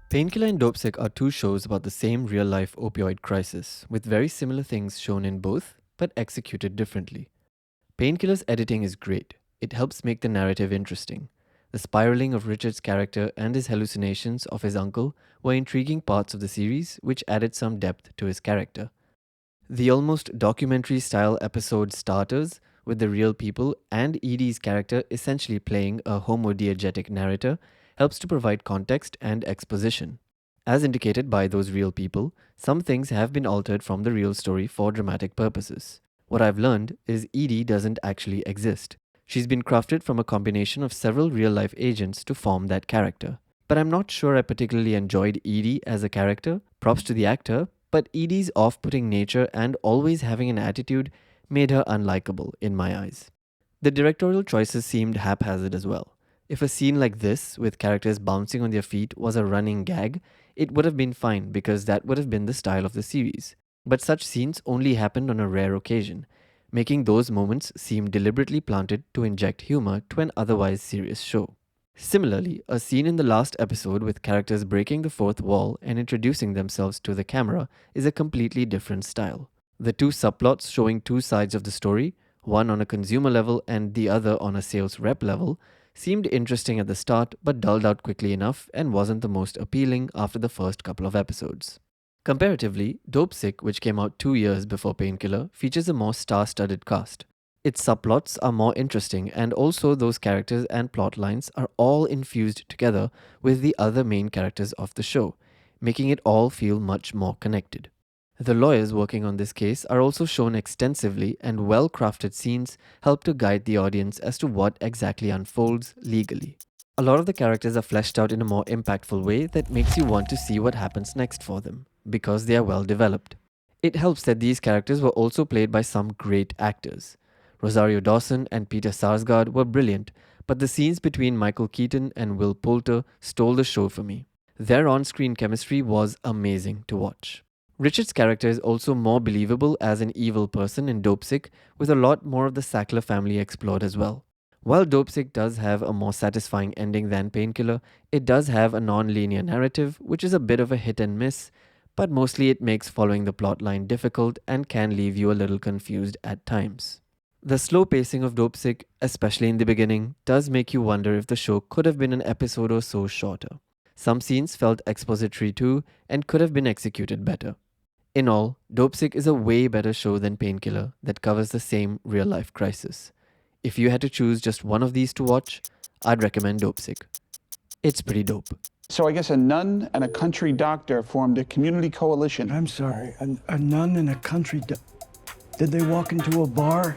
Painkiller and Dopesick are two shows about the same real-life opioid crisis, with very similar things shown in both, but executed differently. Painkiller's editing is great. It helps make the narrative interesting. The spiraling of Richard's character and his hallucinations of his uncle were intriguing parts of the series, which added some depth to his character. The almost documentary-style episode starters, with the real people and Edie's character essentially playing a homodiegetic narrator, helps to provide context and exposition. As indicated by those real people, some things have been altered from the real story for dramatic purposes. What I've learned is Edie doesn't actually exist. She's been crafted from a combination of several real-life agents to form that character. But I'm not sure I particularly enjoyed Edie as a character. Props to the actor, but Edie's off-putting nature and always having an attitude made her unlikable in my eyes. The directorial choices seemed haphazard as well. If a scene like this, with characters bouncing on their feet, was a running gag, it would have been fine because that would have been the style of the series. But such scenes only happened on a rare occasion, making those moments seem deliberately planted to inject humor to an otherwise serious show. Similarly, a scene in the last episode with characters breaking the fourth wall and introducing themselves to the camera is a completely different style. The two subplots showing two sides of the story, one on a consumer level and the other on a sales rep level, seemed interesting at the start but dulled out quickly enough and wasn't the most appealing after the first couple of episodes. Comparatively, Dopesick, which came out 2 years before Painkiller, features a more star-studded cast. Its subplots are more interesting, and also those characters and plot lines are all infused together with the other main characters of the show, making it all feel much more connected. The lawyers working on this case are also shown extensively, and well-crafted scenes help to guide the audience as to what exactly unfolds legally. A lot of the characters are fleshed out in a more impactful way that makes you want to see what happens next for them, because they are well developed. It helps that these characters were also played by some great actors. Rosario Dawson and Peter Sarsgaard were brilliant, but the scenes between Michael Keaton and Will Poulter stole the show for me. Their on-screen chemistry was amazing to watch. Richard's character is also more believable as an evil person in Dopesick, with a lot more of the Sackler family explored as well. While Dopesick does have a more satisfying ending than Painkiller, it does have a non-linear narrative, which is a bit of a hit and miss, but mostly it makes following the plotline difficult and can leave you a little confused at times. The slow pacing of Dopesick, especially in the beginning, does make you wonder if the show could have been an episode or so shorter. Some scenes felt expository too and could have been executed better. In all, Dopesick is a way better show than Painkiller that covers the same real-life crisis. If you had to choose just one of these to watch, I'd recommend Dopesick. It's pretty dope. So I guess a nun and a country doctor formed a community coalition. I'm sorry, a nun and a country Did they walk into a bar?